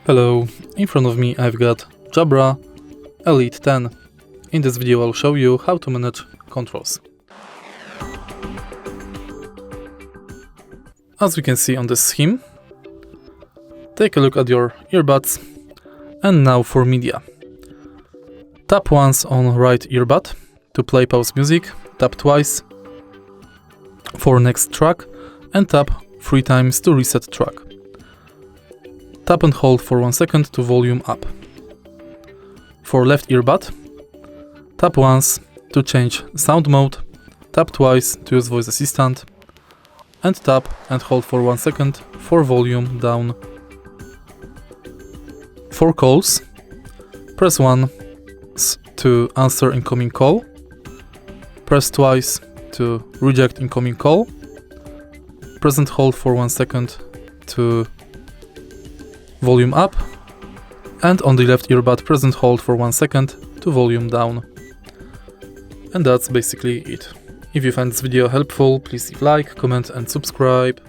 Hello, in front of me I've got Jabra Elite 10. In this video I'll show you how to manage controls. As we can see on the scheme, take a look at your earbuds, and now for media. Tap once on right earbud to play pause music, tap twice for next track, and tap 3 times to reset track. Tap and hold for 1 second to volume up. For left earbud, tap once to change sound mode, tap twice to use voice assistant, and tap and hold for 1 second for volume down. For calls, press once to answer incoming call, press twice to reject incoming call, press and hold for 1 second to volume up, and on the left earbud press and hold for 1 second to volume down. And that's basically it. If you find this video helpful, please leave a like, comment and subscribe.